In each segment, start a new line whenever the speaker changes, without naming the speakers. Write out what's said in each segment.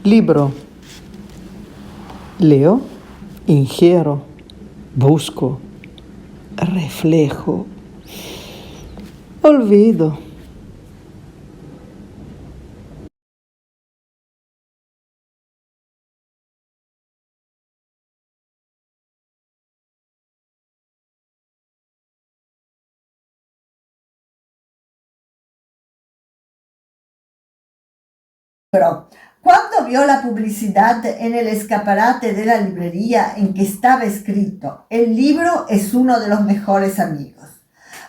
Libro. Leo, ingiero, busco, reflejo, olvido.
Pero cuando vio la publicidad en el escaparate de la librería en que estaba escrito, el libro es uno de los mejores amigos,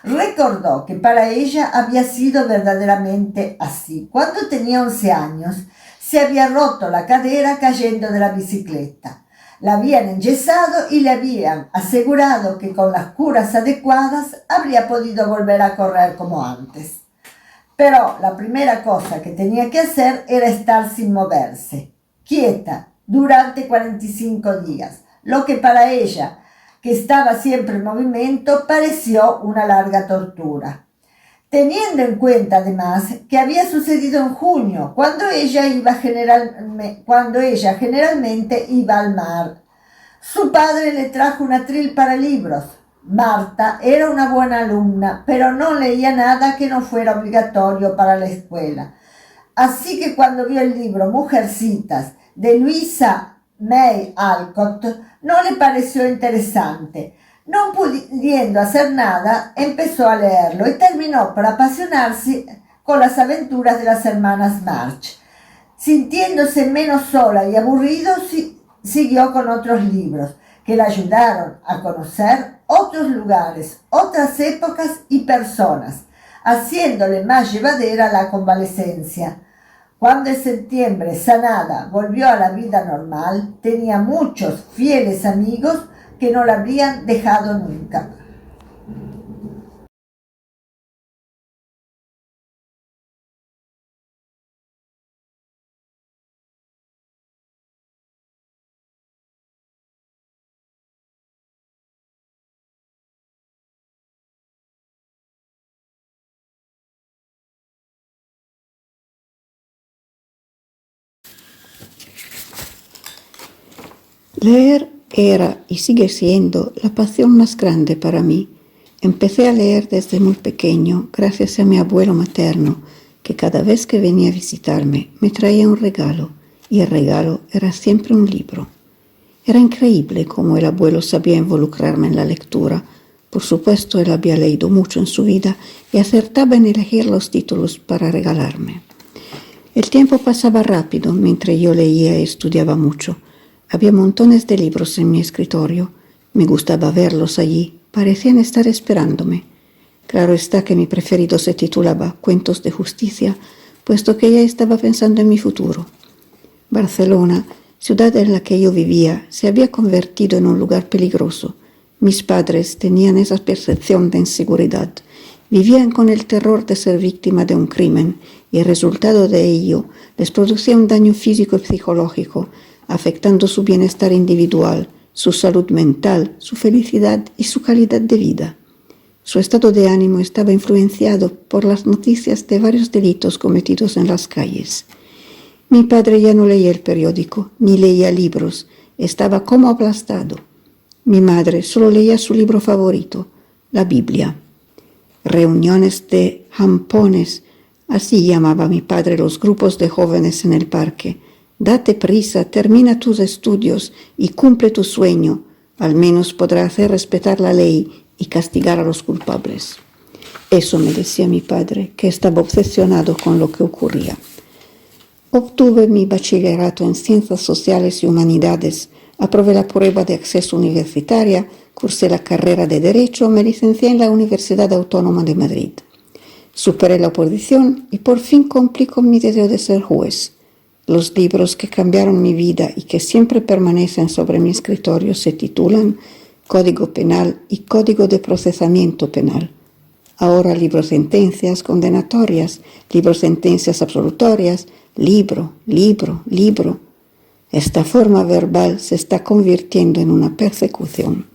recordó que para ella había sido verdaderamente así. Cuando tenía 11 años, se había roto la cadera cayendo de la bicicleta. La habían enyesado y le habían asegurado que con las curas adecuadas habría podido volver a correr como antes. Pero la primera cosa que tenía que hacer era estar sin moverse, quieta, durante 45 días, lo que para ella, que estaba siempre en movimiento, pareció una larga tortura. Teniendo en cuenta además que había sucedido en junio, cuando ella generalmente iba al mar. Su padre le trajo un atril para libros. Marta era una buena alumna, pero no leía nada que no fuera obligatorio para la escuela. Así que cuando vio el libro Mujercitas de Louisa May Alcott, no le pareció interesante. No pudiendo hacer nada, empezó a leerlo y terminó por apasionarse con las aventuras de las hermanas March. Sintiéndose menos sola y aburrido, siguió con otros libros que le ayudaron a conocer otros lugares, otras épocas y personas, haciéndole más llevadera la convalecencia. Cuando en septiembre, sanada, volvió a la vida normal, tenía muchos fieles amigos que no la habrían dejado nunca.
Leer era y sigue siendo la pasión más grande para mí. Empecé a leer desde muy pequeño gracias a mi abuelo materno, que cada vez que venía a visitarme me traía un regalo, y el regalo era siempre un libro. Era increíble cómo el abuelo sabía involucrarme en la lectura. Por supuesto, él había leído mucho en su vida y acertaba en elegir los títulos para regalarme. El tiempo pasaba rápido mientras yo leía y estudiaba mucho. Había montones de libros en mi escritorio. Me gustaba verlos allí. Parecían estar esperándome. Claro está que mi preferido se titulaba Cuentos de Justicia, puesto que ya estaba pensando en mi futuro. Barcelona, ciudad en la que yo vivía, se había convertido en un lugar peligroso. Mis padres tenían esa percepción de inseguridad. Vivían con el terror de ser víctima de un crimen y el resultado de ello les producía un daño físico y psicológico, afectando su bienestar individual, su salud mental, su felicidad y su calidad de vida. Su estado de ánimo estaba influenciado por las noticias de varios delitos cometidos en las calles. Mi padre ya no leía el periódico, ni leía libros, estaba como aplastado. Mi madre solo leía su libro favorito, la Biblia. Reuniones de jampones, así llamaba mi padre los grupos de jóvenes en el parque. Date prisa, termina tus estudios y cumple tu sueño. Al menos podrá hacer respetar la ley y castigar a los culpables. Eso me decía mi padre, que estaba obsesionado con lo que ocurría. Obtuve mi bachillerato en Ciencias Sociales y Humanidades, aprobé la prueba de acceso universitaria, cursé la carrera de Derecho, me licencié en la Universidad Autónoma de Madrid. Superé la oposición y por fin cumplí con mi deseo de ser juez. Los libros que cambiaron mi vida y que siempre permanecen sobre mi escritorio se titulan Código Penal y Código de Procesamiento Penal. Ahora libro sentencias condenatorias, libro sentencias absolutorias, libro. Esta forma verbal se está convirtiendo en una persecución.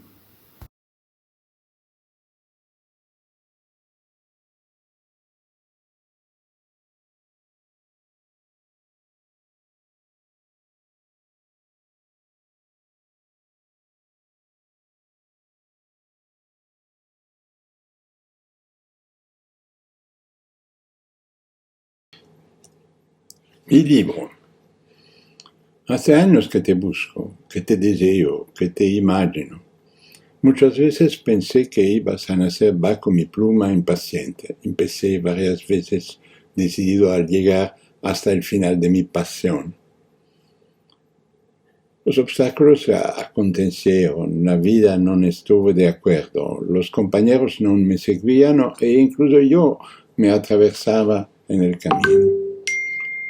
Il libro. Hace años que te busco, que te deseo, que te imagino. Muchas veces pensé que ibas a nacer bajo mi pluma impaciente. Empecé varias veces decidido a llegar hasta el final de mi pasión. Los obstáculos acontecieron, la vida no estuvo de acuerdo, los compañeros no me seguían e incluso yo me atravesaba en el camino.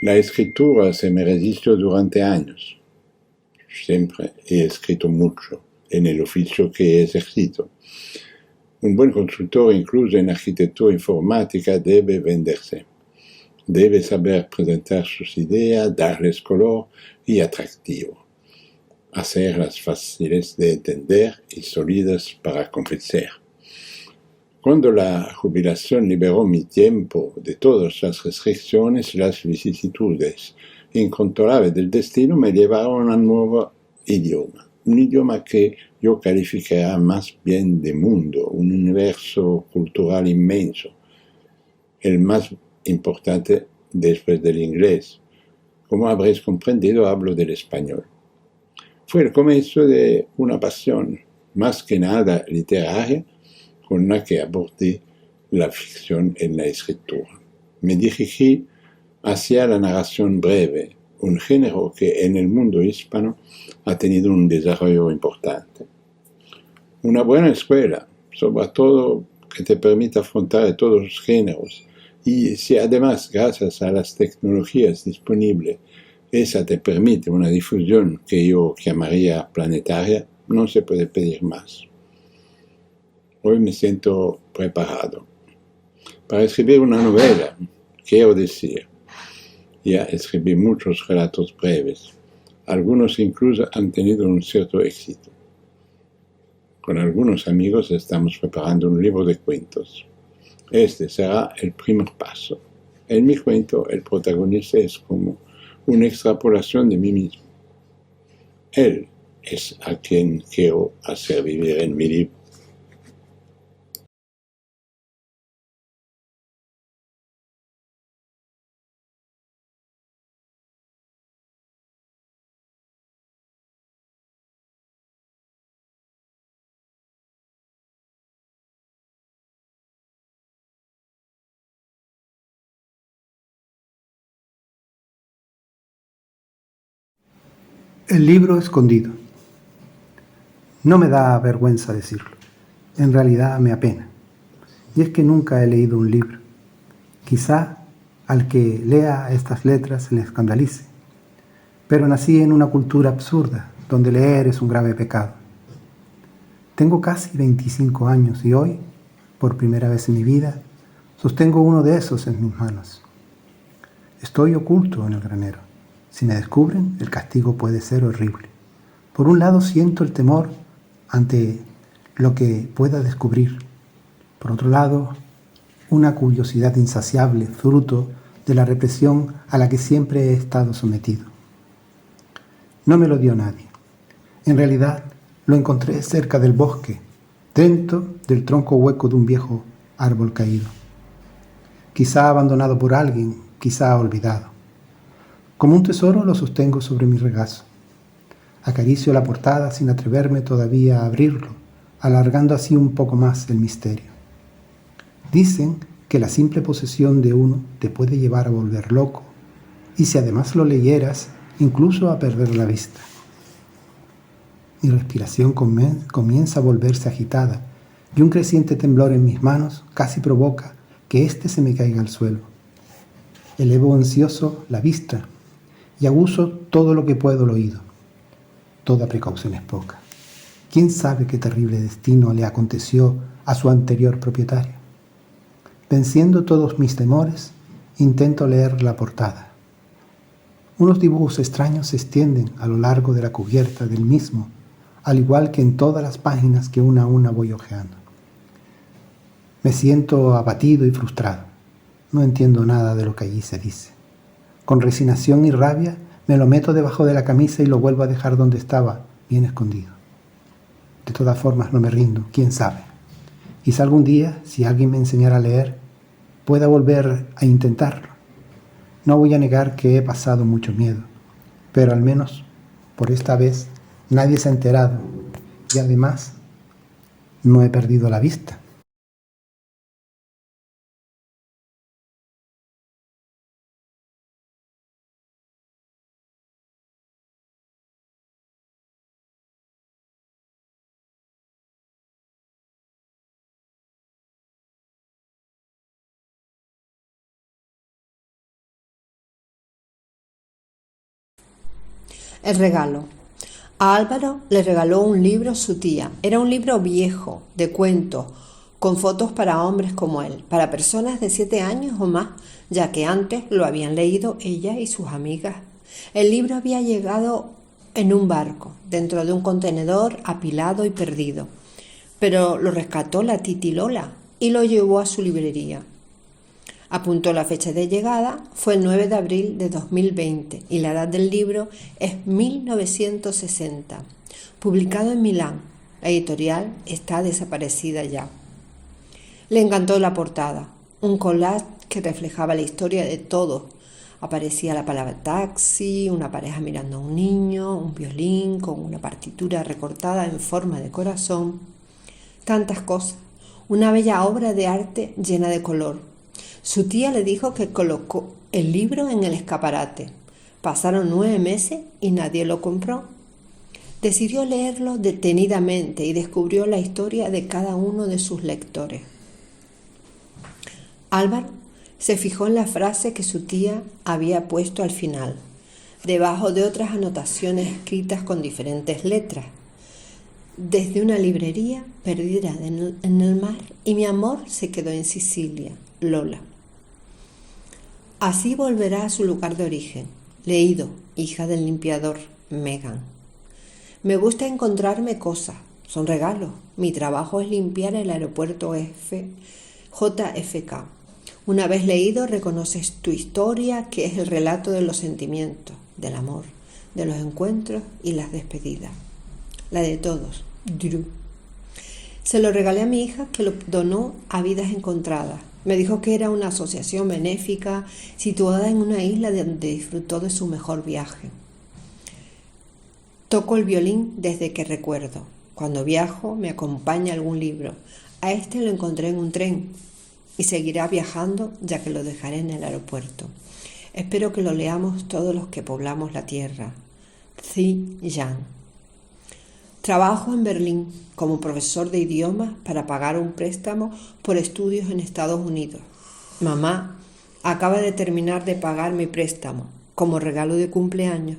La escritura se me resistió durante años. Siempre he escrito mucho en el oficio que he ejercido. Un buen consultor, incluso en arquitectura informática, debe venderse. Debe saber presentar sus ideas, darles color y atractivo. Hacerlas fáciles de entender y sólidas para convencer. Cuando la jubilación liberó mi tiempo de todas las restricciones y las vicisitudes incontrolables del destino, me llevaron a un nuevo idioma. Un idioma que yo calificaría más bien de mundo, un universo cultural inmenso, el más importante después del inglés. Como habréis comprendido, hablo del español. Fue el comienzo de una pasión, más que nada literaria, con la que abordé la ficción en la escritura. Me dirigí hacia la narración breve, un género que en el mundo hispano ha tenido un desarrollo importante. Una buena escuela, sobre todo que te permita afrontar todos los géneros, y si además, gracias a las tecnologías disponibles, esa te permite una difusión que yo llamaría planetaria, no se puede pedir más. Hoy me siento preparado para escribir una novela, quiero decir. Ya escribí muchos relatos breves, algunos incluso han tenido un cierto éxito. Con algunos amigos estamos preparando un libro de cuentos. Este será el primer paso. En mi cuento, el protagonista es como una extrapolación de mí mismo. Él es a quien quiero hacer vivir en mi libro.
El libro escondido. No me da vergüenza decirlo. En realidad me apena. Y es que nunca he leído un libro. Quizá al que lea estas letras le escandalice. Pero nací en una cultura absurda, donde leer es un grave pecado. Tengo casi 25 años y hoy, por primera vez en mi vida, sostengo uno de esos en mis manos. Estoy oculto en el granero. Si me descubren, el castigo puede ser horrible. Por un lado siento el temor ante lo que pueda descubrir. Por otro lado, una curiosidad insaciable, fruto de la represión a la que siempre he estado sometido. No me lo dio nadie. En realidad, lo encontré cerca del bosque, dentro del tronco hueco de un viejo árbol caído. Quizá abandonado por alguien, quizá olvidado. Como un tesoro lo sostengo sobre mi regazo. Acaricio la portada sin atreverme todavía a abrirlo, alargando así un poco más el misterio. Dicen que la simple posesión de uno te puede llevar a volver loco, y si además lo leyeras, incluso a perder la vista. Mi respiración comienza a volverse agitada, y un creciente temblor en mis manos casi provoca que éste se me caiga al suelo. Elevo ansioso la vista, y aguzo todo lo que puedo el oído. Toda precaución es poca. ¿Quién sabe qué terrible destino le aconteció a su anterior propietario? Venciendo todos mis temores, intento leer la portada. Unos dibujos extraños se extienden a lo largo de la cubierta del mismo, al igual que en todas las páginas que una a una voy hojeando. Me siento abatido y frustrado. No entiendo nada de lo que allí se dice. Con resignación y rabia me lo meto debajo de la camisa y lo vuelvo a dejar donde estaba, bien escondido. De todas formas no me rindo, quién sabe. Quizá algún día, si alguien me enseñara a leer, pueda volver a intentarlo. No voy a negar que he pasado mucho miedo, pero al menos por esta vez nadie se ha enterado y además no he perdido la vista.
El regalo. A Álvaro le regaló un libro su tía. Era un libro viejo, de cuentos, con fotos para hombres como él, para personas de 7 años o más, ya que antes lo habían leído ella y sus amigas. El libro había llegado en un barco, dentro de un contenedor apilado y perdido, pero lo rescató la Titi Lola y lo llevó a su librería. Apuntó la fecha de llegada, fue el 9 de abril de 2020 y la edad del libro es 1960. Publicado en Milán, la editorial está desaparecida ya. Le encantó la portada, un collage que reflejaba la historia de todos. Aparecía la palabra taxi, una pareja mirando a un niño, un violín con una partitura recortada en forma de corazón. Tantas cosas, una bella obra de arte llena de color. Su tía le dijo que colocó el libro en el escaparate. Pasaron 9 meses y nadie lo compró. Decidió leerlo detenidamente y descubrió la historia de cada uno de sus lectores. Álvaro se fijó en la frase que su tía había puesto al final, debajo de otras anotaciones escritas con diferentes letras. Desde una librería perdida en el mar y mi amor se quedó en Sicilia, Lola. Así volverá a su lugar de origen. Leído, hija del limpiador, Megan. Me gusta encontrarme cosas, son regalos. Mi trabajo es limpiar el aeropuerto JFK. Una vez leído, reconoces tu historia, que es el relato de los sentimientos, del amor, de los encuentros y las despedidas. La de todos, Drew. Se lo regalé a mi hija, que lo donó a Vidas Encontradas. Me dijo que era una asociación benéfica situada en una isla donde disfrutó de su mejor viaje. Toco el violín desde que recuerdo. Cuando viajo me acompaña algún libro. A este lo encontré en un tren y seguirá viajando ya que lo dejaré en el aeropuerto. Espero que lo leamos todos los que poblamos la tierra. Zi Yan. Trabajo en Berlín como profesor de idiomas para pagar un préstamo por estudios en Estados Unidos. Mamá acaba de terminar de pagar mi préstamo como regalo de cumpleaños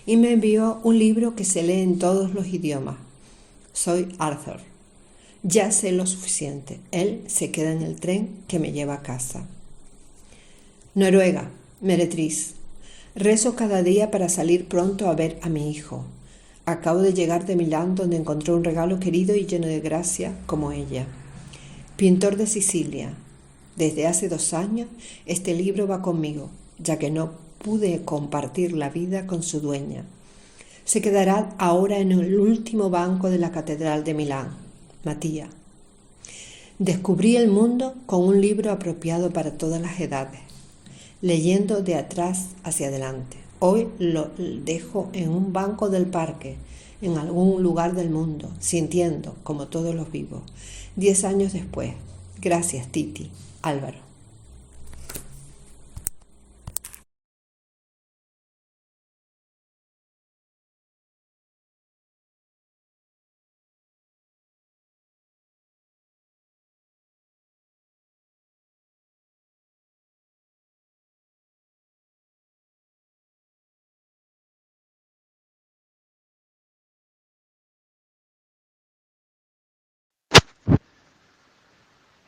y me envió un libro que se lee en todos los idiomas. Soy Arthur. Ya sé lo suficiente. Él se queda en el tren que me lleva a casa. Noruega, meretriz. Rezo cada día para salir pronto a ver a mi hijo. Acabo de llegar de Milán, donde encontré un regalo querido y lleno de gracia como ella. Pintor de Sicilia. Desde hace 2 años este libro va conmigo, ya que no pude compartir la vida con su dueña. Se quedará ahora en el último banco de la Catedral de Milán. Matías. Descubrí el mundo con un libro apropiado para todas las edades, leyendo de atrás hacia adelante. Hoy lo dejo en un banco del parque, en algún lugar del mundo, sintiendo como todos los vivos. 10 años después. Gracias, Titi. Álvaro.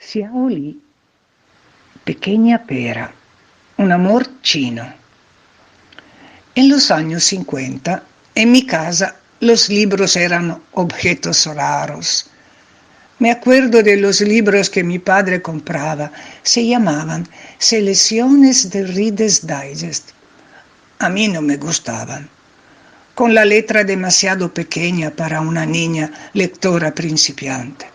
Xiaoli, pequeña pera, un amor chino. En los años 50, en mi casa, los libros eran objetos raros. Me acuerdo de los libros que mi padre compraba. Se llamaban Selecciones de Reader's Digest. A mí no me gustaban, con la letra demasiado pequeña para una niña lectora principiante.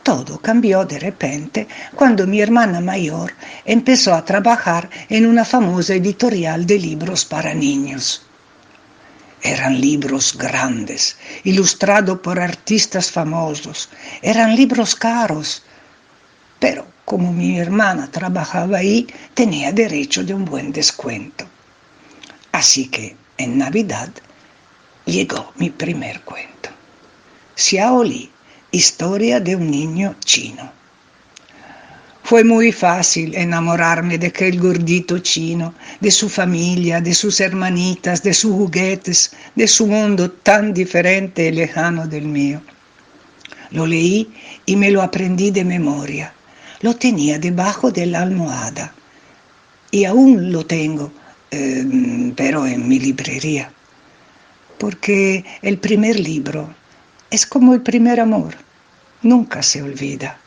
Todo cambió de repente cuando mi hermana mayor empezó a trabajar en una famosa editorial de libros para niños. Eran libros grandes, ilustrados por artistas famosos. Eran libros caros. Pero como mi hermana trabajaba ahí, tenía derecho de un buen descuento. Así que en Navidad llegó mi primer cuento. Xiao Li, historia de un niño chino. Fue muy fácil enamorarme de aquel gordito chino, de su familia, de sus hermanitas, de sus juguetes, de su mundo tan diferente y lejano del mío. Lo leí y me lo aprendí de memoria. Lo tenía debajo de la almohada y aún lo tengo, pero en mi librería. Porque el primer libro es como el primer amor, nunca se olvida.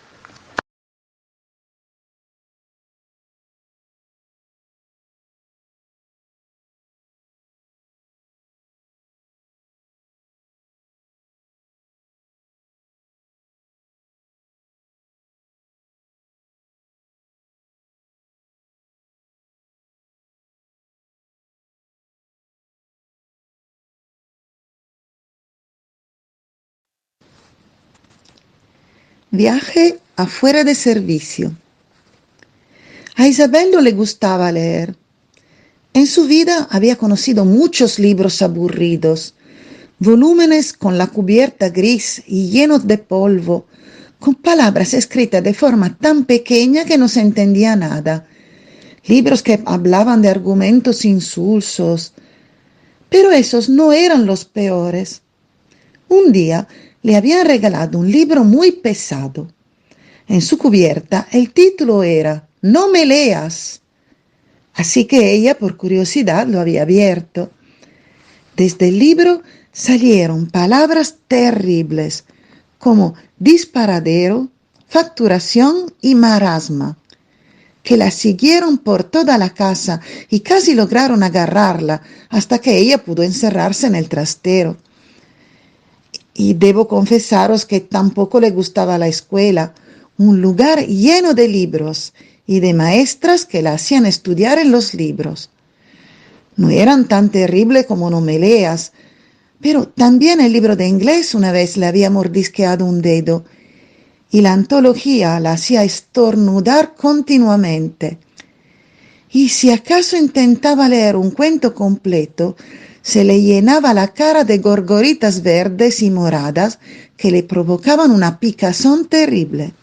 Viaje afuera de servicio. A Isabel no le gustaba leer. En su vida había conocido muchos libros aburridos, volúmenes con la cubierta gris y llenos de polvo, con palabras escritas de forma tan pequeña que no se entendía nada, libros que hablaban de argumentos insulsos. Pero esos no eran los peores. Un día le habían regalado un libro muy pesado. En su cubierta el título era «No me leas». Así que ella, por curiosidad, lo había abierto. Desde el libro salieron palabras terribles como disparadero, facturación y marasma, que la siguieron por toda la casa y casi lograron agarrarla hasta que ella pudo encerrarse en el trastero. Y debo confesaros que tampoco le gustaba la escuela, un lugar lleno de libros y de maestras que la hacían estudiar en los libros. No eran tan terribles como No me leas, pero también el libro de inglés una vez le había mordisqueado un dedo y la antología la hacía estornudar continuamente. Y si acaso intentaba leer un cuento completo, se le llenaba la cara de gorgoritas verdes y moradas que le provocaban una picazón terrible.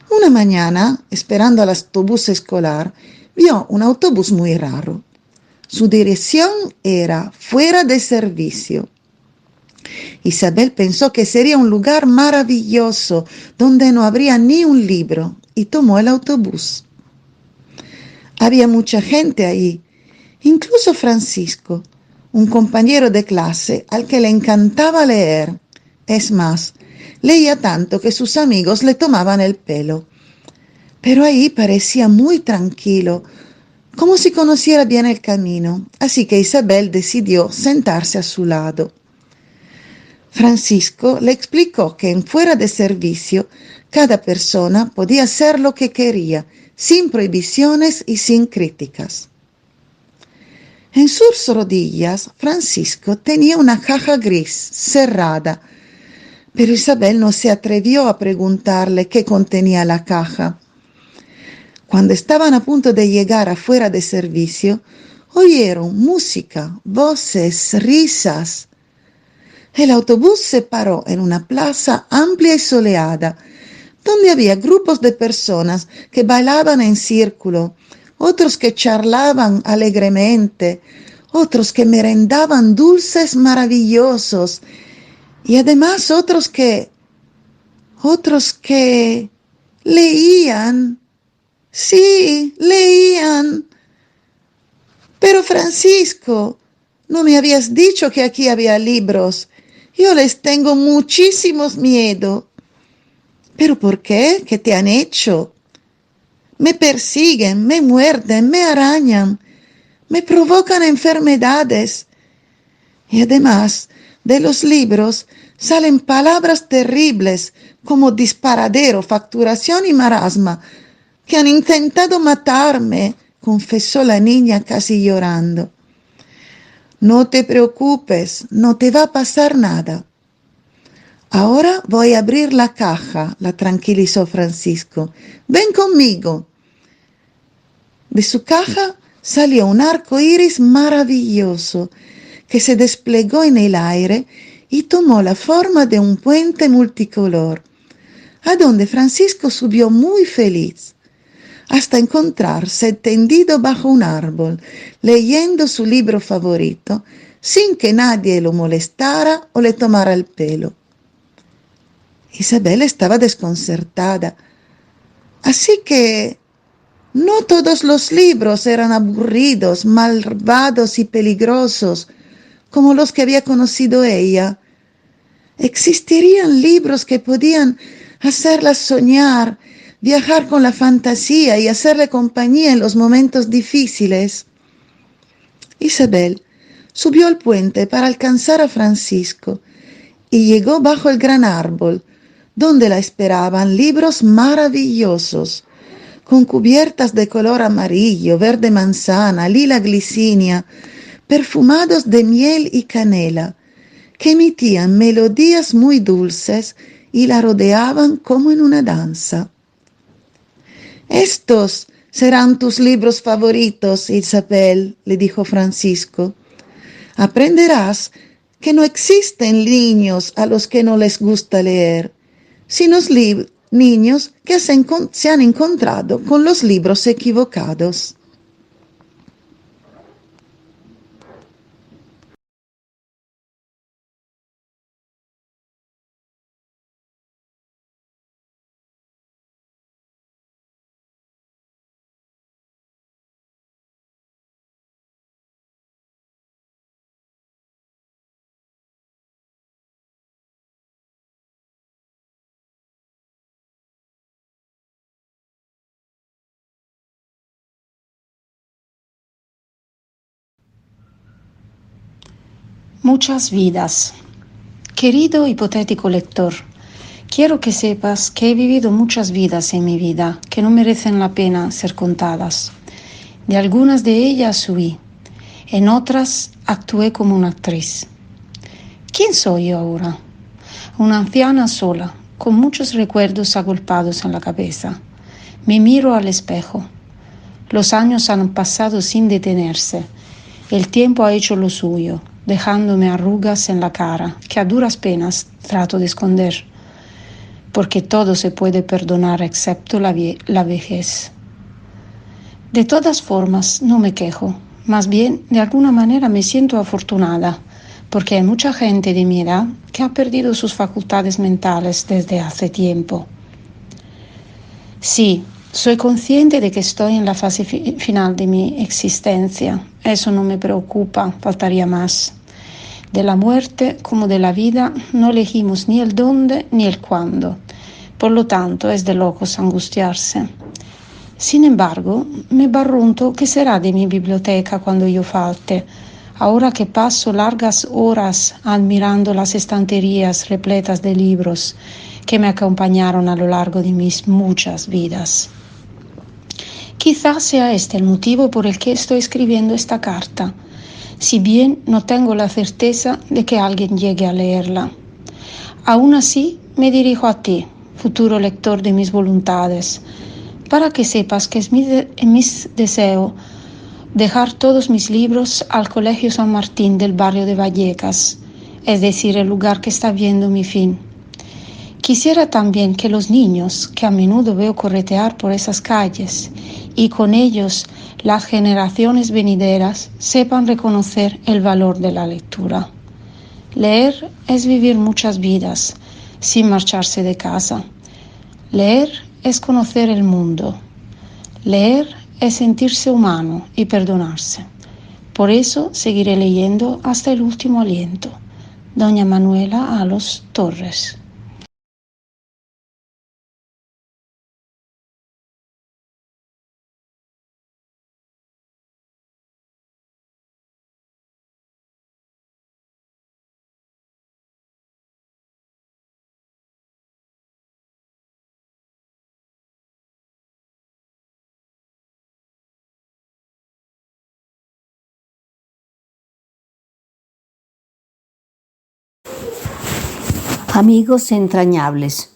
Una mañana, esperando al autobús escolar, vio un autobús muy raro. Su dirección era fuera de servicio. Isabel pensó que sería un lugar maravilloso donde no habría ni un libro y tomó el autobús. Había mucha gente ahí, incluso Francisco, un compañero de clase al que le encantaba leer. Es más, leía tanto que sus amigos le tomaban el pelo. Pero ahí parecía muy tranquilo, como si conociera bien el camino, así que Isabel decidió sentarse a su lado. Francisco le explicó que en fuera de servicio cada persona podía hacer lo que quería, sin prohibiciones y sin críticas. En sus rodillas, Francisco tenía una caja gris, cerrada, pero Isabel no se atrevió a preguntarle qué contenía la caja. Cuando estaban a punto de llegar a fuera de servicio, oyeron música, voces, risas. El autobús se paró en una plaza amplia y soleada, donde había grupos de personas que bailaban en círculo, otros que charlaban alegremente, otros que merendaban dulces maravillosos y además otros que leían. Sí, leían. Pero Francisco, no me habías dicho que aquí había libros. Yo les tengo muchísimos miedo. ¿Pero por qué? ¿Qué te han hecho? Me persiguen, me muerden, me arañan, me provocan enfermedades. Y además, de los libros salen palabras terribles
como disparadero, facturación y marasma, que han intentado matarme, confesó la niña casi llorando. No te preocupes, no te va a pasar nada. Ahora voy a abrir la caja, la tranquilizó Francisco. Ven conmigo. De su caja salió un arco iris maravilloso que se desplegó en el aire y tomó la forma de un puente multicolor, a donde Francisco subió muy feliz, hasta encontrarse tendido bajo un árbol, leyendo su libro favorito, sin que nadie lo molestara o le tomara el pelo. Isabel estaba desconcertada, así que no todos los libros eran aburridos, malvados y peligrosos, como los que había conocido ella. Existirían libros que podían hacerla soñar, viajar con la fantasía y hacerle compañía en los momentos difíciles. Isabel subió al puente para alcanzar a Francisco y llegó bajo el gran árbol, donde la esperaban libros maravillosos, con cubiertas de color amarillo, verde manzana, lila glicinia, perfumados de miel y canela, que emitían melodías muy dulces y la rodeaban como en una danza. Estos serán tus libros favoritos, Isabel, le dijo Francisco. Aprenderás que no existen niños a los que no les gusta leer, sino niños que se han encontrado con los libros equivocados.
Muchas vidas. Querido hipotético lector, quiero que sepas que he vivido muchas vidas en mi vida que no merecen la pena ser contadas. De algunas de ellas huí, en otras actué como una actriz. ¿Quién soy yo ahora? Una anciana sola, con muchos recuerdos agolpados en la cabeza. Me miro al espejo. Los años han pasado sin detenerse. El tiempo ha hecho lo suyo, dejándome arrugas en la cara que a duras penas trato de esconder, porque todo se puede perdonar excepto la vejez. De todas formas, no me quejo, más bien de alguna manera me siento afortunada, porque hay mucha gente de mi edad que ha perdido sus facultades mentales desde hace tiempo. Sí, soy consciente de que estoy en la fase final de mi existencia. Eso no me preocupa, faltaría más. De la muerte como de la vida no elegimos ni el dónde ni el cuándo. Por lo tanto, es de locos angustiarse. Sin embargo, me barrunto qué será de mi biblioteca cuando yo falte, ahora que paso largas horas admirando las estanterías repletas de libros que me acompañaron a lo largo de mis muchas vidas. Quizás sea este el motivo por el que estoy escribiendo esta carta, si bien no tengo la certeza de que alguien llegue a leerla. Aún así, me dirijo a ti, futuro lector de mis voluntades, para que sepas que es mi deseo dejar todos mis libros al Colegio San Martín del barrio de Vallecas, es decir, el lugar que está viendo mi fin. Quisiera también que los niños, que a menudo veo corretear por esas calles, y con ellos las generaciones venideras, sepan reconocer el valor de la lectura. Leer es vivir muchas vidas sin marcharse de casa. Leer es conocer el mundo. Leer es sentirse humano y perdonarse. Por eso seguiré leyendo hasta el último aliento. Doña Manuela Alos Torres.
Amigos entrañables.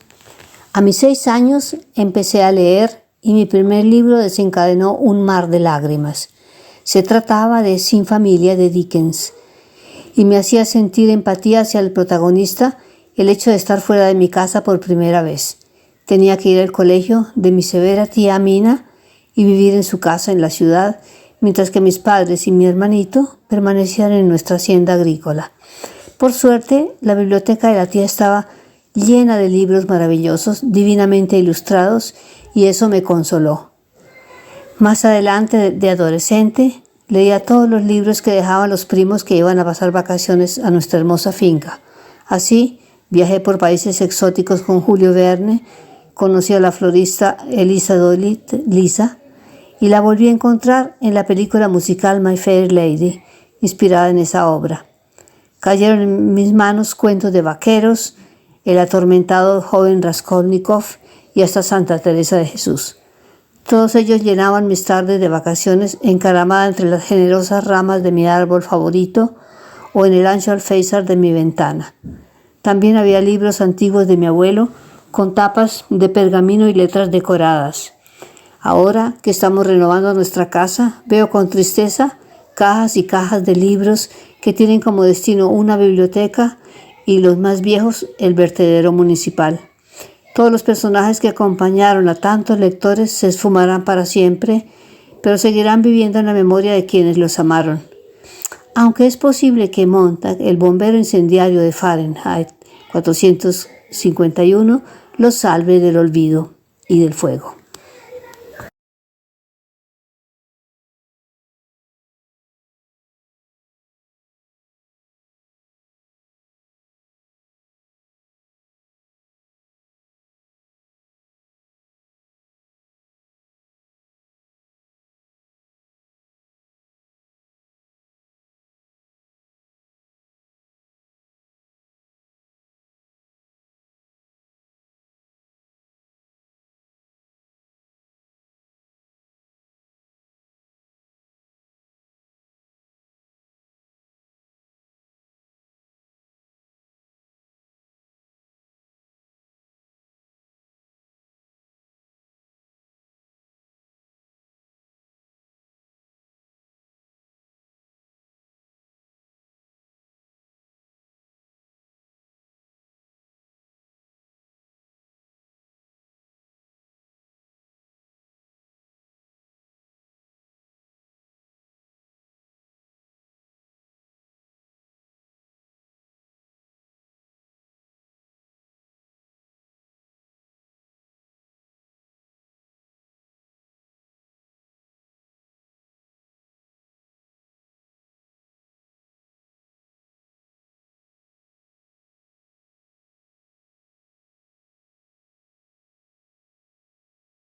A mis 6 años empecé a leer y mi primer libro desencadenó un mar de lágrimas. Se trataba de Sin familia de Dickens y me hacía sentir empatía hacia el protagonista el hecho de estar fuera de mi casa por primera vez. Tenía que ir al colegio de mi severa tía Mina y vivir en su casa en la ciudad, mientras que mis padres y mi hermanito permanecían en nuestra hacienda agrícola. Por suerte, la biblioteca de la tía estaba llena de libros maravillosos, divinamente ilustrados, y eso me consoló. Más adelante, de adolescente, leía todos los libros que dejaban los primos que iban a pasar vacaciones a nuestra hermosa finca. Así, viajé por países exóticos con Julio Verne, conocí a la florista Elisa Dolit, Lisa, y la volví a encontrar en la película musical My Fair Lady, inspirada en esa obra. Cayeron en mis manos cuentos de vaqueros, el atormentado joven Raskolnikov y hasta Santa Teresa de Jesús. Todos ellos llenaban mis tardes de vacaciones encaramada entre las generosas ramas de mi árbol favorito o en el ancho alféizar de mi ventana. También había libros antiguos de mi abuelo con tapas de pergamino y letras decoradas. Ahora que estamos renovando nuestra casa, veo con tristeza cajas y cajas de libros que tienen como destino una biblioteca y los más viejos el vertedero municipal. Todos los personajes que acompañaron a tantos lectores se esfumarán para siempre, pero seguirán viviendo en la memoria de quienes los amaron. Aunque es posible que Montag, el bombero incendiario de Fahrenheit 451, los salve del olvido y del fuego.